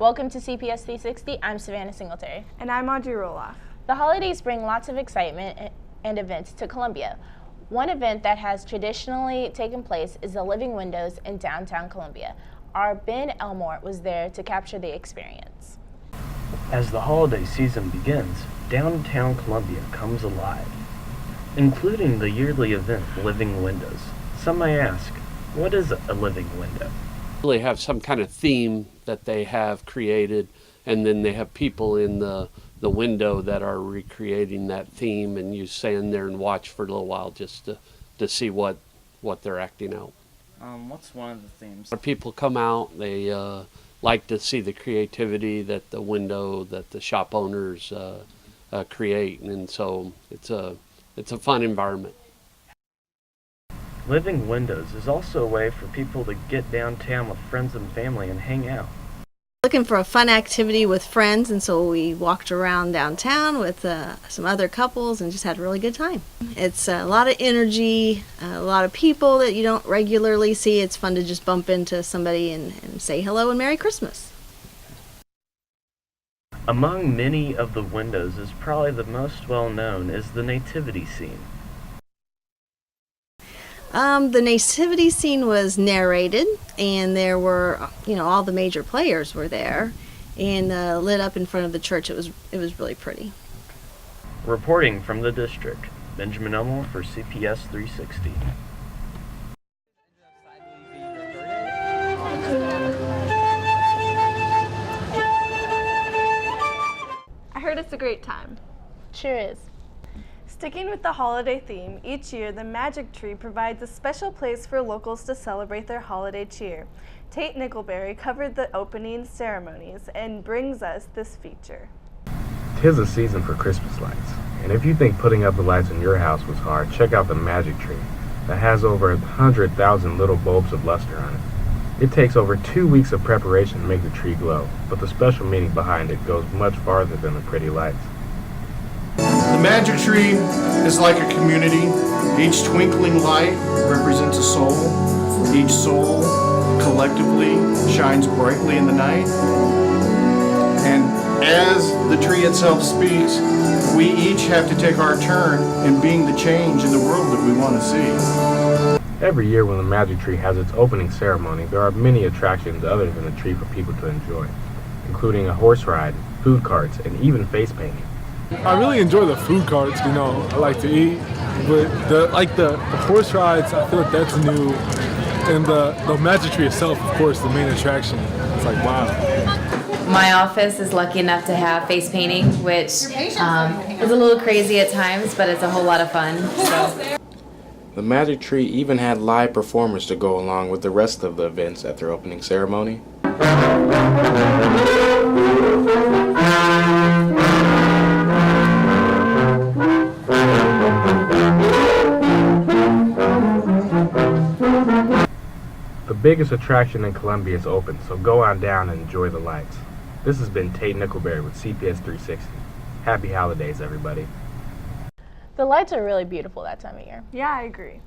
Welcome to CPS 360. I'm Savannah Singletary. And I'm Audrey Roloff. The holidays bring lots of excitement and events to Columbia. One event that has traditionally taken place is the Living Windows in downtown Columbia. Our Ben Elmore was there to capture the experience. As the holiday season begins, downtown Columbia comes alive, including the yearly event Living Windows. Some may ask, what is a living window? They have some kind of theme that they have created, and then they have people in the window that are recreating that theme, and you stand there and watch for a little while just to see what they're acting out. What's one of the themes? People come out, they like to see the creativity that the shop owners create, and so it's a fun environment. Living Windows is also a way for people to get downtown with friends and family and hang out. Looking for a fun activity with friends, and so we walked around downtown with some other couples and just had a really good time. It's a lot of energy, a lot of people that you don't regularly see. It's fun to just bump into somebody and say hello and Merry Christmas. Among many of the windows is probably the most well known is the nativity scene. The nativity scene was narrated, and there were, all the major players were there, and lit up in front of the church. It was really pretty. Reporting from the district, Benjamin Elmore for CPS 360. I heard it's a great time. Sure is. Sticking with the holiday theme, each year the Magic Tree provides a special place for locals to celebrate their holiday cheer. Tate Nickelberry covered the opening ceremonies and brings us this feature. 'Tis a season for Christmas lights, and if you think putting up the lights in your house was hard, check out the Magic Tree that has over 100,000 little bulbs of luster on it. It takes over 2 weeks of preparation to make the tree glow, but the special meaning behind it goes much farther than the pretty lights. The Magic Tree is like a community. Each twinkling light represents a soul. Each soul collectively shines brightly in the night. And as the tree itself speaks, we each have to take our turn in being the change in the world that we want to see. Every year when the Magic Tree has its opening ceremony, there are many attractions other than the tree for people to enjoy, including a horse ride, food carts, and even face painting. I really enjoy the food carts, I like to eat, but the horse rides, I feel like that's new, and the Magic Tree itself, of course, the main attraction. It's like, wow. My office is lucky enough to have face painting, which is a little crazy at times, but it's a whole lot of fun. So. The Magic Tree even had live performers to go along with the rest of the events at their opening ceremony. The biggest attraction in Columbia is open, so go on down and enjoy the lights. This has been Tate Nickelberry with CPS 360. Happy holidays, everybody. The lights are really beautiful that time of year. Yeah, I agree.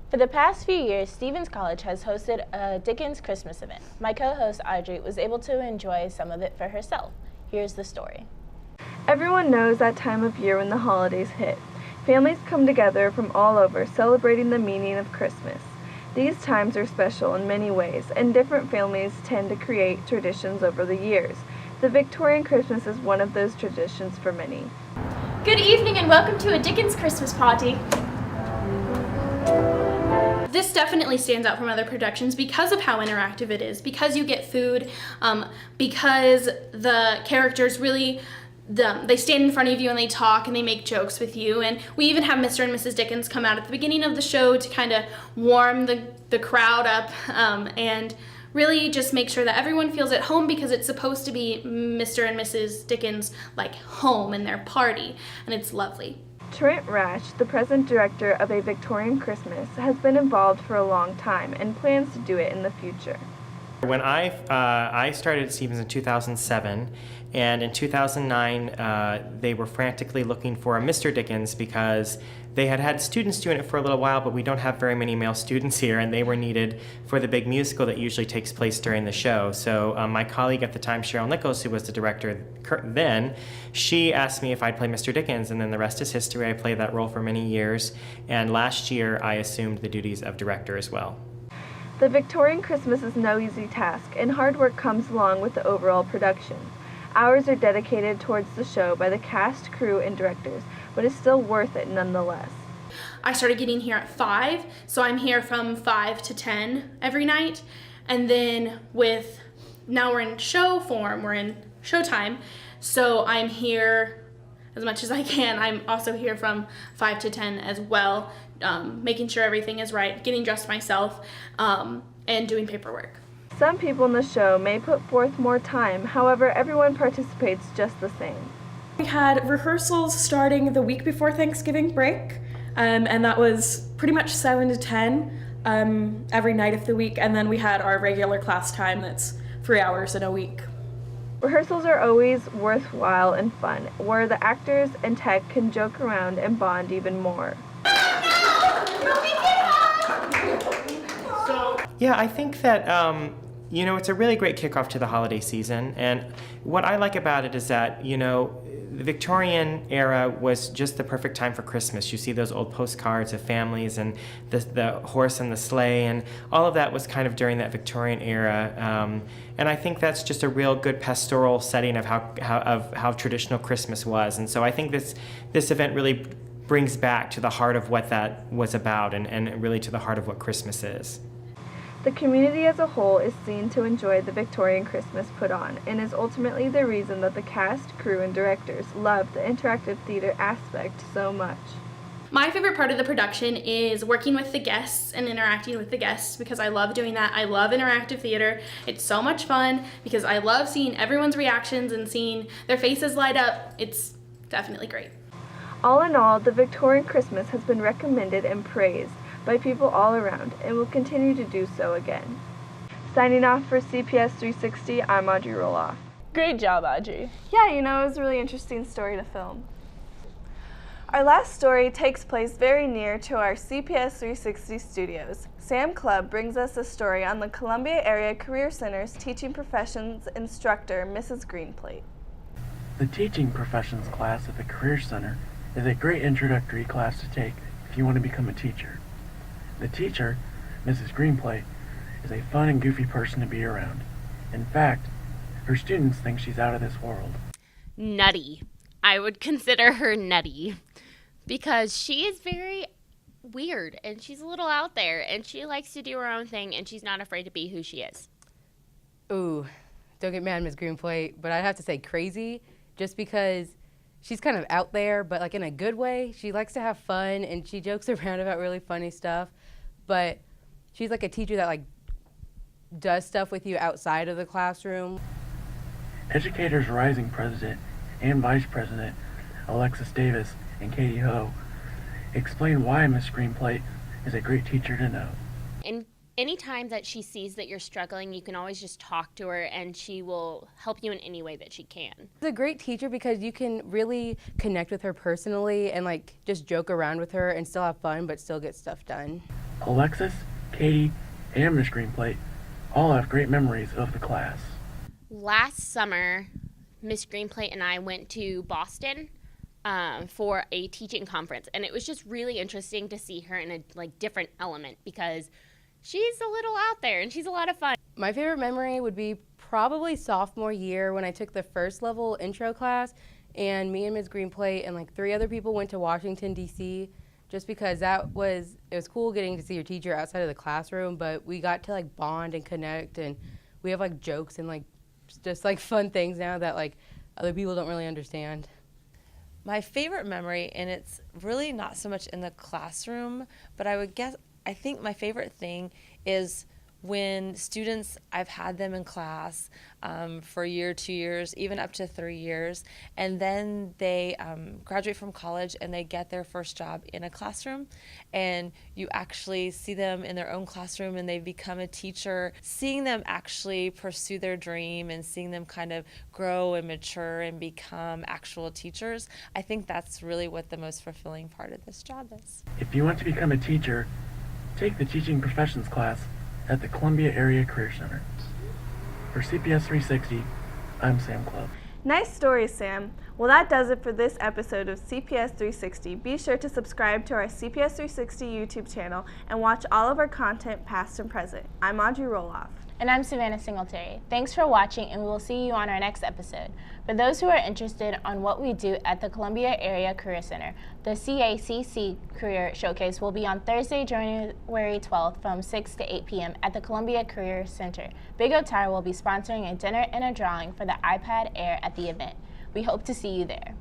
For the past few years, Stevens College has hosted a Dickens Christmas event. My co-host Audrey was able to enjoy some of it for herself. Here's the story. Everyone knows that time of year when the holidays hit. Families come together from all over celebrating the meaning of Christmas. These times are special in many ways, and different families tend to create traditions over the years. The Victorian Christmas is one of those traditions for many. Good evening and welcome to a Dickens Christmas party. This definitely stands out from other productions because of how interactive it is, because you get food, because the characters really they stand in front of you and they talk and they make jokes with you, and we even have Mr. and Mrs. Dickens come out at the beginning of the show to kind of warm the crowd up and really just make sure that everyone feels at home, because it's supposed to be Mr. and Mrs. Dickens like home and their party, and it's lovely. Trent Rash, the present director of A Victorian Christmas, has been involved for a long time and plans to do it in the future. When I started at Stevens in 2007, and in 2009 they were frantically looking for a Mr. Dickens because they had had students doing it for a little while, but we don't have very many male students here, and they were needed for the big musical that usually takes place during the show. So my colleague at the time, Cheryl Nichols, who was the director then, she asked me if I'd play Mr. Dickens, and then the rest is history. I played that role for many years, and last year I assumed the duties of director as well. The Victorian Christmas is no easy task, and hard work comes along with the overall production. Hours are dedicated towards the show by the cast, crew, and directors, but it's still worth it nonetheless. I started getting here at 5, so I'm here from 5 to 10 every night. And then now we're in show form, we're in showtime, so I'm here as much as I can. I'm also here from 5 to 10 as well, making sure everything is right, getting dressed myself, and doing paperwork. Some people in the show may put forth more time, however, everyone participates just the same. We had rehearsals starting the week before Thanksgiving break, and that was pretty much 7 to 10 every night of the week, and then we had our regular class time that's 3 hours in a week. Rehearsals are always worthwhile and fun, where the actors and tech can joke around and bond even more. Yeah, I think that, it's a really great kickoff to the holiday season. And what I like about it is that, the Victorian era was just the perfect time for Christmas. You see those old postcards of families and the horse and the sleigh, and all of that was kind of during that Victorian era. And I think that's just a real good pastoral setting of how traditional Christmas was. And so I think this event really brings back to the heart of what that was about, and really to the heart of what Christmas is. The community as a whole is seen to enjoy the Victorian Christmas put on, and is ultimately the reason that the cast, crew, and directors love the interactive theater aspect so much. My favorite part of the production is working with the guests and interacting with the guests, because I love doing that. I love interactive theater. It's so much fun because I love seeing everyone's reactions and seeing their faces light up. It's definitely great. All in all, the Victorian Christmas has been recommended and praised by people all around, and will continue to do so again. Signing off for CPS360, I'm Audrey Roloff. Great job, Audrey. Yeah, it was a really interesting story to film. Our last story takes place very near to our CPS360 studios. Sam Clubb brings us a story on the Columbia Area Career Center's Teaching Professions instructor, Mrs. Greenplate. The Teaching Professions class at the Career Center is a great introductory class to take if you want to become a teacher. The teacher, Mrs. Greenplate, is a fun and goofy person to be around. In fact, her students think she's out of this world. Nutty. I would consider her nutty because she is very weird and she's a little out there and she likes to do her own thing and she's not afraid to be who she is. Ooh, don't get mad, Ms. Greenplate, but I'd have to say crazy just because she's kind of out there, but like in a good way. She likes to have fun and she jokes around about really funny stuff, but she's like a teacher that like does stuff with you outside of the classroom. Educators Rising President and Vice President Alexis Davis and Katie Ho explain why Miss Greenplate is a great teacher to know. And anytime that she sees that you're struggling, you can always just talk to her and she will help you in any way that she can. She's a great teacher because you can really connect with her personally and like just joke around with her and still have fun but still get stuff done. Alexis, Katie, and Miss Greenplate all have great memories of the class. Last summer, Miss Greenplate and I went to Boston for a teaching conference, and it was just really interesting to see her in a different element because she's a little out there and she's a lot of fun. My favorite memory would be probably sophomore year when I took the first level intro class, and me and Ms. Greenplate and like 3 other people went to Washington, D.C. just because it was cool getting to see your teacher outside of the classroom, but we got to like bond and connect, and we have like jokes and like just like fun things now that like other people don't really understand. My favorite memory, and it's really not so much in the classroom, but I think my favorite thing is when students, I've had them in class for a year, 2 years, even up to 3 years, and then they graduate from college and they get their first job in a classroom, and you actually see them in their own classroom and they become a teacher, seeing them actually pursue their dream and seeing them kind of grow and mature and become actual teachers. I think that's really what the most fulfilling part of this job is. If you want to become a teacher, take the Teaching Professions class at the Columbia Area Career Center. For CPS360, I'm Sam Club. Nice story, Sam. Well, that does it for this episode of CPS360. Be sure to subscribe to our CPS360 YouTube channel and watch all of our content past and present. I'm Audrey Roloff. And I'm Savannah Singletary. Thanks for watching, and we will see you on our next episode. For those who are interested on what we do at the Columbia Area Career Center, the CACC Career Showcase will be on Thursday, January 12th from 6 to 8 p.m. at the Columbia Career Center. Big O Tire will be sponsoring a dinner and a drawing for the iPad Air at the event. We hope to see you there.